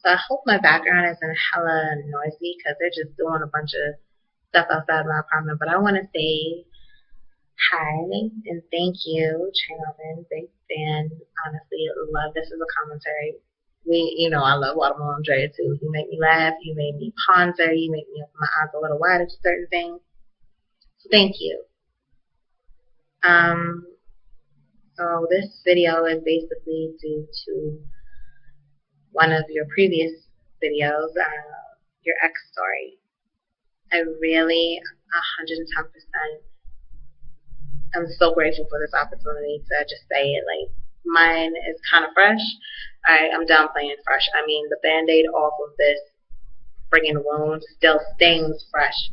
So I hope my background isn't hella noisy because they're just doing a bunch of stuff outside my apartment. But I want to say hi and thank you, Chairman. Big fan. Honestly, love this as a commentary. I love Watermelon Dre too. You make me laugh. You make me ponder. You make me open my eyes a little wider to certain things. So thank you. Um, so this video is basically due to one of your previous videos, your ex story. I really, 110%, I'm so grateful for this opportunity to just say it. Like, mine is kind of fresh. Alright, I'm done playing fresh. I mean, the band-aid off of this friggin' wound still stings fresh.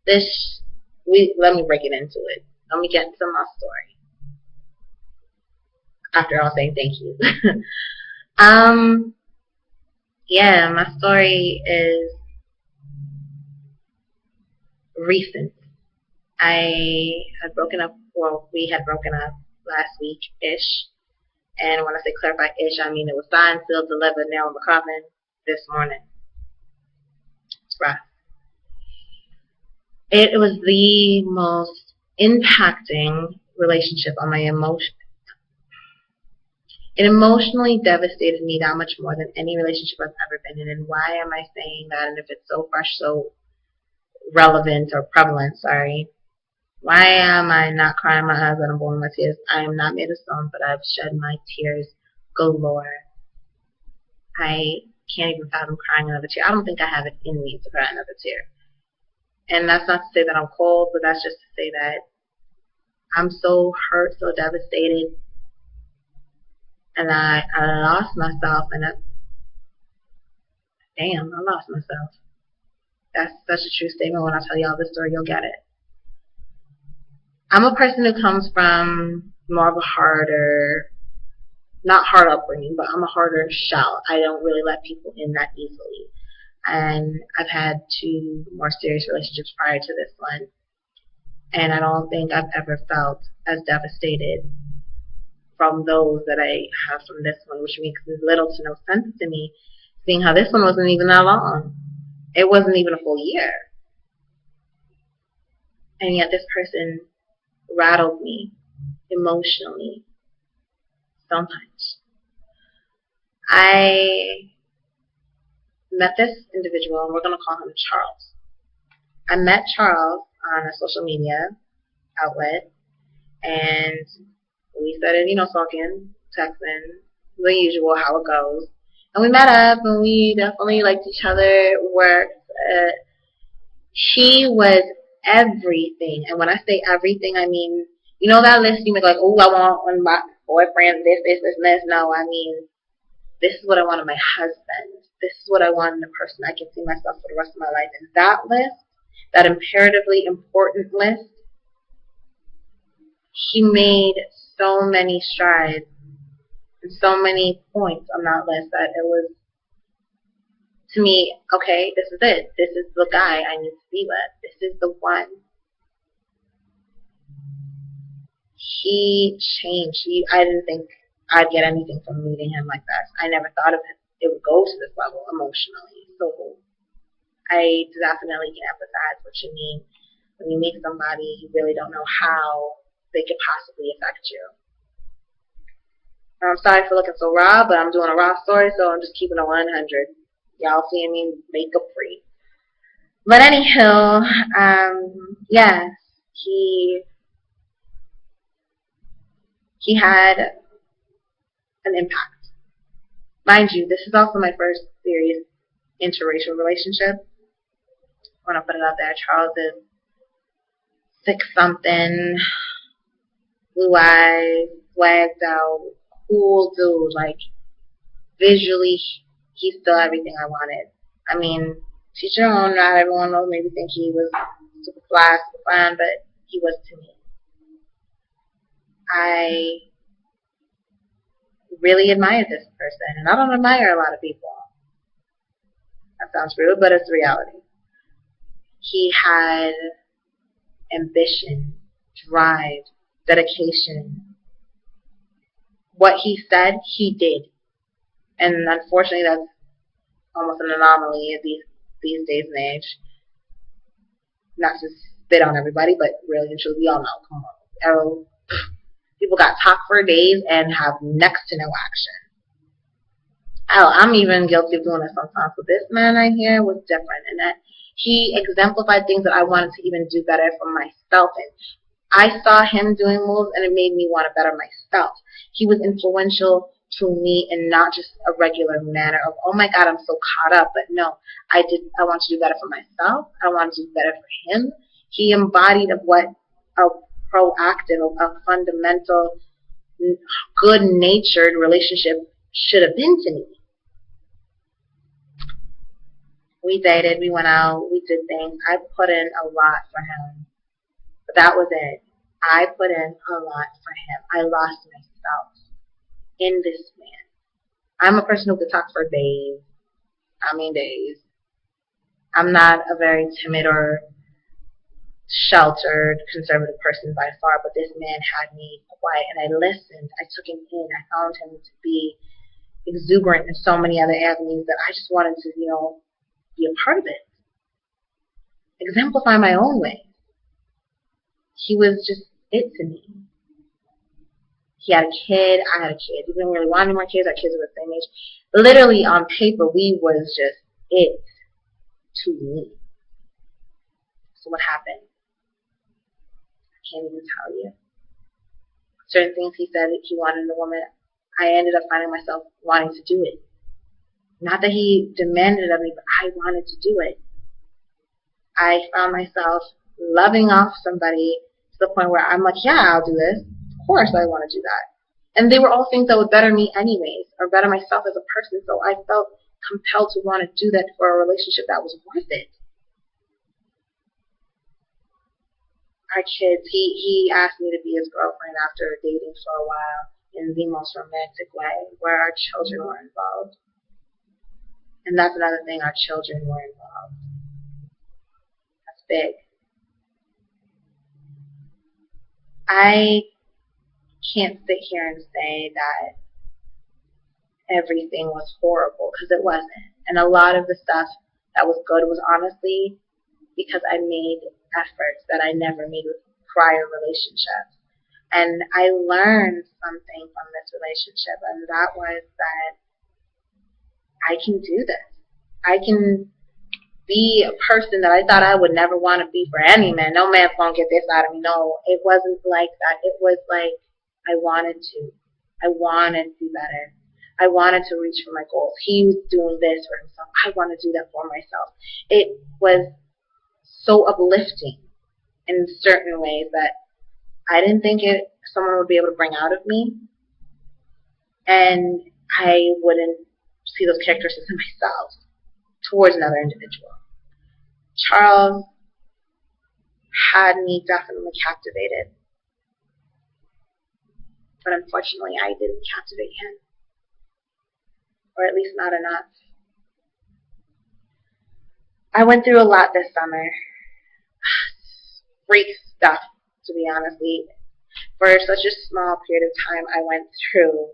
Let me break it into it. Let me get into my story. After all saying thank you. Yeah, my story is recent. We had broken up last week-ish. And when I say clarify-ish, I mean it was signed, sealed, delivered, nailed in the coffin this morning. It's rough. It was the most impacting relationship on my emotion. It emotionally devastated me that much more than any relationship I've ever been in. And why am I saying that? And if it's so fresh, so relevant or prevalent, sorry. Why am I not crying my eyes out and blowing my tears? I am not made of stone, but I've shed my tears galore. I can't even fathom crying another tear. I don't think I have it in me to cry another tear. And that's not to say that I'm cold, but that's just to say that I'm so hurt, so devastated, and I lost myself, and I lost myself. That's such a true statement. When I tell y'all this story, you'll get it. I'm a person who comes from more of a not hard upbringing, but I'm a harder shell. I don't really let people in that easily. And I've had 2 more serious relationships prior to this one. And I don't think I've ever felt as devastated from those that I have from this one, which makes little to no sense to me, seeing how this one wasn't even that long. It wasn't even a full year. And yet this person rattled me emotionally so much. I met this individual, and we're going to call him Charles. I met Charles on a social media outlet, and we started, talking, texting, the usual, how it goes. And we met up, and we definitely liked each other, worked. He was everything. And when I say everything, I mean, that list you make like, oh, I want one my boyfriend, this. No, I mean, this is what I want in my husband. This is what I want in a person I can see myself for the rest of my life. And that list, that imperatively important list, he made so many strides and so many points on that list that it was, to me, okay, this is it. This is the guy I need to be with. This is the one. He changed. I didn't think I'd get anything from meeting him like that. I never thought of it would go to this level emotionally. So I definitely can empathize what you mean. When you meet somebody, you really don't know how they could possibly affect you. I'm sorry for looking so raw, but I'm doing a raw story, so I'm just keeping it 100. Y'all seeing me makeup free. But anywho, yes, he had an impact. Mind you, this is also my first serious interracial relationship. I want to put it out there. Charles is 6-something, blue eyes, swagged out, cool dude. Like, visually, he's still everything I wanted. I mean, teach your own. Not everyone will maybe think he was super fly, super fine, but he was to me. I really admired this person, and I don't admire a lot of people. That sounds rude, but it's reality. He had ambition, drive, dedication. What he said, he did. And unfortunately, that's almost an anomaly at these days and age. Not to spit on everybody, but really and truly, we all know. Come on. People got talk for days and have next to no action. Hell, I'm even guilty of doing it sometimes. But this man right here was different in that he exemplified things that I wanted to even do better for myself. And I saw him doing moves, and it made me want to better myself. He was influential to me in not just a regular manner of, oh my God, I'm so caught up. But no, I want to do better for myself. I want to do better for him. He embodied of what a proactive, a fundamental, good-natured relationship should have been to me. We dated, we went out, we did things. I put in a lot for him. But that was it. I put in a lot for him. I lost myself in this man. I'm a person who could talk for days. I mean days. I'm not a very timid or sheltered, conservative person by far, but this man had me quiet, and I listened. I took him in. I found him to be exuberant in so many other avenues that I just wanted to, be a part of it. Exemplify my own way. He was just it to me. He had a kid, I had a kid. He didn't really want any more kids. Our kids were the same age. Literally on paper, we was just it to me. So what happened? I can't even tell you. Certain things he said that he wanted in a woman, I ended up finding myself wanting to do it. Not that he demanded it of me, but I wanted to do it. I found myself loving off somebody to the point where I'm like, yeah, I'll do this. Of course I want to do that. And they were all things that would better me anyways, or better myself as a person, so I felt compelled to want to do that for a relationship that was worth it. Our kids, he asked me to be his girlfriend after dating for a while in the most romantic way, where our children were involved. And that's another thing, our children were involved. That's big. I can't sit here and say that everything was horrible, because it wasn't. And a lot of the stuff that was good was honestly because I made efforts that I never made with prior relationships. And I learned something from this relationship, and that was that I can do this. I can be a person that I thought I would never want to be for any man. No man's going to get this out of me. No, it wasn't like that. It was like I wanted to. I wanted to do better. I wanted to reach for my goals. He was doing this for himself. I want to do that for myself. It was so uplifting in certain ways that I didn't think someone would be able to bring out of me. And I wouldn't see those characteristics in myself towards another individual. Charles had me definitely captivated. But unfortunately, I didn't captivate him. Or at least not enough. I went through a lot this summer. Freak stuff, to be honest. For such a small period of time, I went through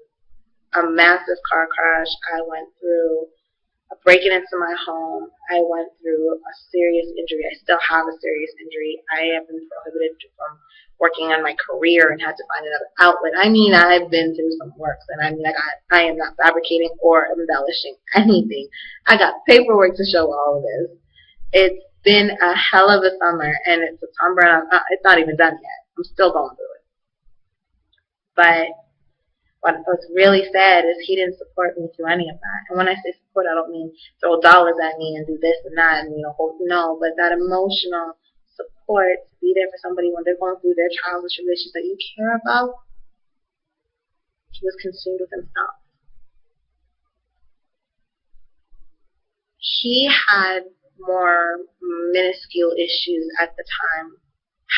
a massive car crash. I went through a breaking into my home. I went through a serious injury. I still have a serious injury. I have been prohibited from working on my career and had to find another outlet. I mean, I've been through some work, and I mean, I am not fabricating or embellishing anything. I got paperwork to show all of this. It's been a hell of a summer, and it's September, and it's not even done yet. I'm still going through it. But what's really sad is he didn't support me through any of that. And when I say support, I don't mean throw dollars at me and do this and that and no, but that emotional support to be there for somebody when they're going through their trials and tribulations that you care about. He was consumed with himself. He had more minuscule issues at the time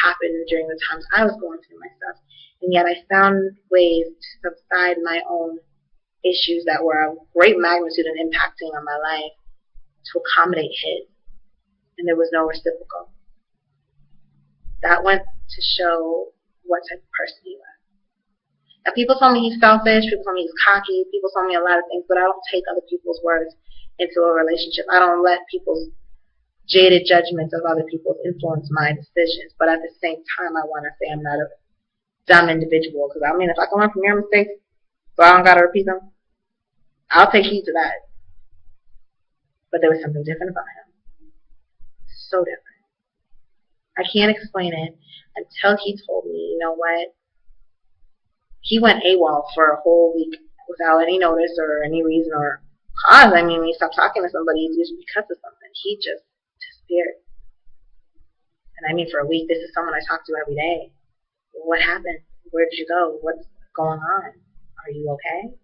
happen during the times I was going through myself. And yet I found ways to subside my own issues that were of great magnitude and impacting on my life to accommodate his. And there was no reciprocal. That went to show what type of person he was. Now, people told me he's selfish, people told me he's cocky, people told me a lot of things, but I don't take other people's words into a relationship. I don't let people's jaded judgments of other people influence my decisions. But at the same time, I want to say I'm not a dumb individual. Because, I mean, if I can learn from your mistakes, so I don't got to repeat them, I'll take heed to that. But there was something different about him. So different. I can't explain it until he told me, you know what? He went AWOL for a whole week without any notice or any reason or cause. I mean, when you stop talking to somebody, it's usually because of something. He just disappeared. And I mean, for a week, this is someone I talk to every day. What happened? Where did you go? What's going on? Are you okay?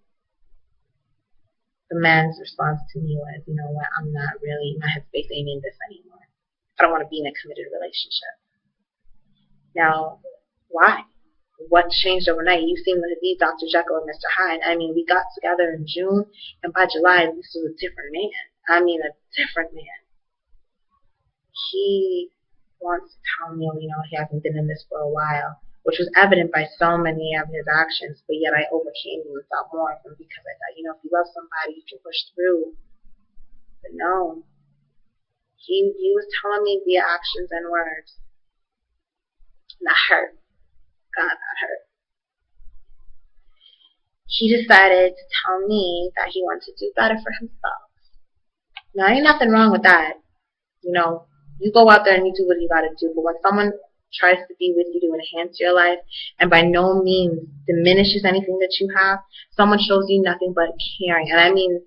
The man's response to me was, you know what, I'm not really, my headspace ain't in this anymore. I don't want to be in a committed relationship. Now, why? What changed overnight? You seem to be Dr. Jekyll and Mr. Hyde. I mean, we got together in June, and by July, this was a different man. I mean, a different man. He wants to tell me, you know, he hasn't been in this for a while, which was evident by so many of his actions, but yet I overcame him and thought more of him because I thought, you know, if you love somebody, you can push through. But no. He was telling me via actions and words. And that hurt. God, that hurt. He decided to tell me that he wanted to do better for himself. Now, ain't nothing wrong with that. You know, you go out there and you do what you got to do. But when someone tries to be with you to enhance your life and by no means diminishes anything that you have, someone shows you nothing but caring. And I mean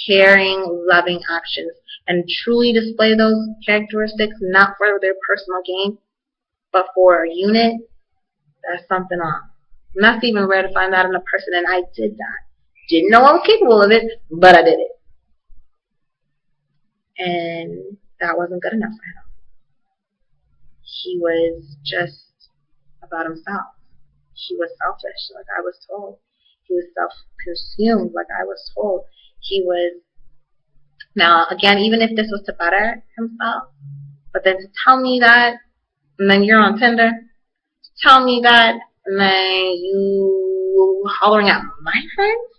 caring, loving actions. And truly display those characteristics not for their personal gain, but for a unit, that's something off. And that's even rare to find that in a person, and I did that. Didn't know I was capable of it, but I did it. And that wasn't good enough for him. He was just about himself. He was selfish, like I was told. He was self-consumed, like I was told. He was, now again, even if this was to better himself, but then to tell me that, and then you're on Tinder, tell me that, and then you hollering at my friends?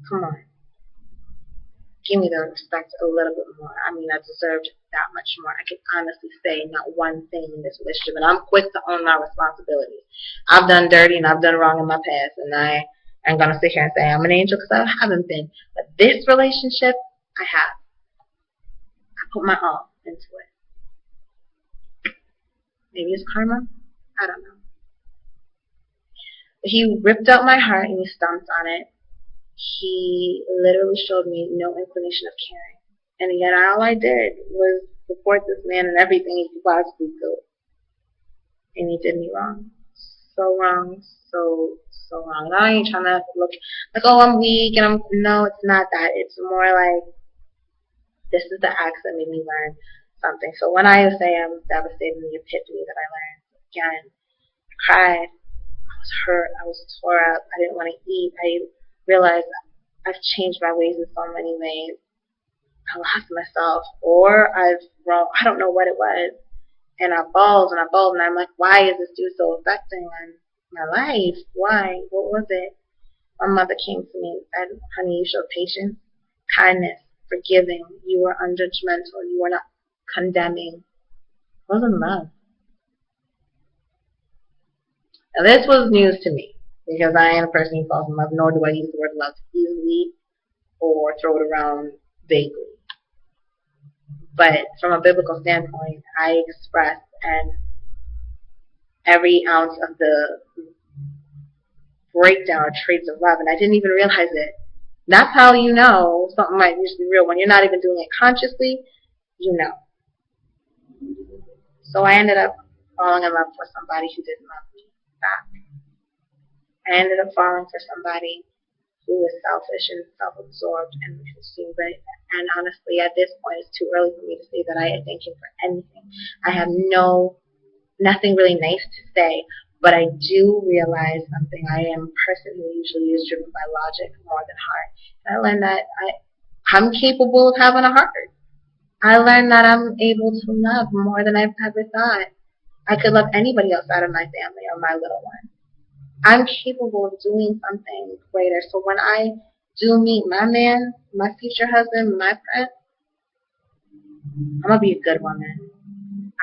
Come on. Give me the respect a little bit more. I mean, I deserved that much more. I can honestly say not one thing in this relationship, and I'm quick to own my responsibilities. I've done dirty and I've done wrong in my past, and I ain't going to sit here and say I'm an angel because I haven't been. But this relationship, I have. I put my all into it. Maybe it's karma. I don't know. But he ripped out my heart and he stomped on it. He literally showed me no inclination of caring. And yet all I did was support this man in everything he could possibly do. And he did me wrong. So wrong. So wrong. And I ain't trying to look like, oh, I'm weak and I'm, no, it's not that. It's more like, this is the acts that made me learn something. So when I say I was devastated in the epiphany that I learned, again, I cried. I was hurt. I was tore up. I didn't want to eat. I realized I've changed my ways in so many ways. I lost myself, or I've grown. I don't know what it was. And I bawled and I bawled, and I'm like, why is this dude so affecting on my life? Why? What was it? My mother came to me and said, honey, you showed patience, kindness, forgiving. You were unjudgmental. You were not condemning. It wasn't love. Now, this was news to me, because I am a person who falls in love, nor do I use the word love easily or throw it around vaguely. But from a biblical standpoint, I expressed and every ounce of the breakdown of traits of love, and I didn't even realize it. That's how you know something might just be real. When you're not even doing it consciously, you know. So I ended up falling in love with somebody who didn't love me back. I ended up falling for somebody who was selfish and self-absorbed and consumed. And honestly, at this point, it's too early for me to say that I thank him for anything. I have nothing really nice to say, but I do realize something. I am a person who usually is driven by logic more than heart. And I learned that I'm capable of having a heart. I learned that I'm able to love more than I've ever thought. I could love anybody outside of my family or my little one. I'm capable of doing something greater. So when I do meet my man, my future husband, my prince, I'm going to be a good woman.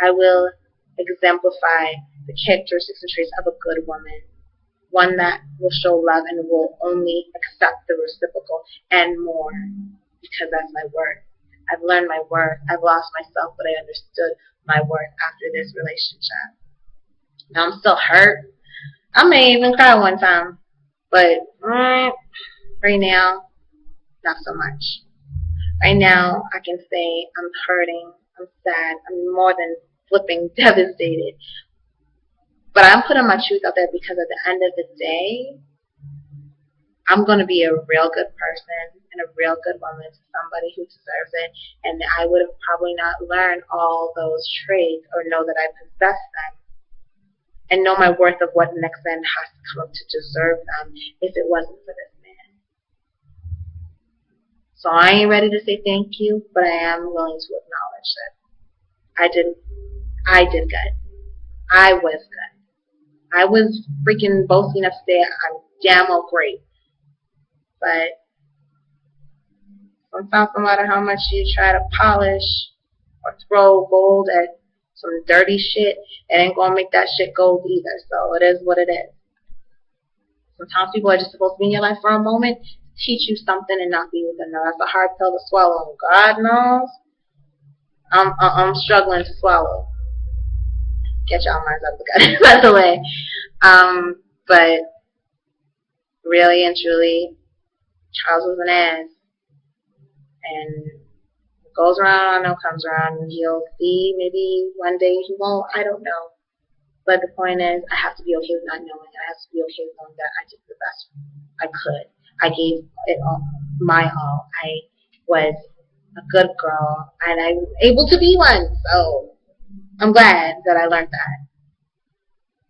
I will exemplify the characteristics and traits of a good woman. One that will show love and will only accept the reciprocal and more, because that's my worth. I've learned my worth. I've lost myself, but I understood my worth after this relationship. Now I'm still hurt. I may even cry one time, but right now, not so much. Right now, I can say I'm hurting, I'm sad, I'm more than flipping devastated. But I'm putting my truth out there because at the end of the day, I'm going to be a real good person and a real good woman to somebody who deserves it. And I would have probably not learned all those traits or know that I possess them and know my worth of what the next man has to come up to deserve them if it wasn't for this man. So I ain't ready to say thank you, but I am willing to acknowledge that I did good. I was good. I was freaking boasting enough to say I'm damn well great. But sometimes no matter how much you try to polish or throw gold at some dirty shit, it ain't gonna make that shit gold either. So it is what it is. Sometimes people are just supposed to be in your life for a moment, teach you something and not be with them. Now that's a hard pill to swallow. God knows I'm struggling to swallow. Get y'all minds up by the way. But really and truly, Charles was an ass. And what goes around, I know comes around. He'll see, maybe one day he won't, I don't know. But the point is, I have to be okay with not knowing. I have to be okay with knowing that I did the best I could. I gave it all, my all. I was a good girl, and I was able to be one. So I'm glad that I learned that.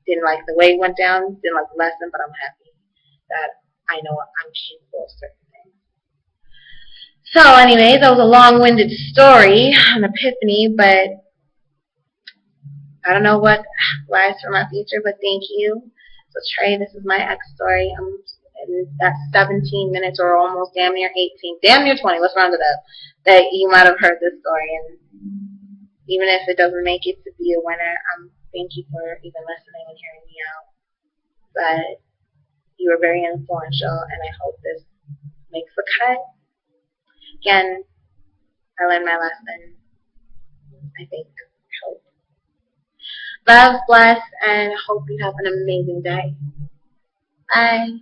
Didn't like the way it went down, didn't like the lesson, but I'm happy that I know I'm capable of certain things. So anyways, that was a long-winded story, an epiphany, but I don't know what lies for my future, but thank you. So Trey, this is my ex story. That's 17 minutes or almost damn near 18, damn near 20, let's round it up, that you might have heard this story. And even if it doesn't make it to be a winner, thank you for even listening and hearing me out. But you were very influential, and I hope this makes the cut. Again, I learned my lesson, I think, hope. Love, bless, and hope you have an amazing day. Bye.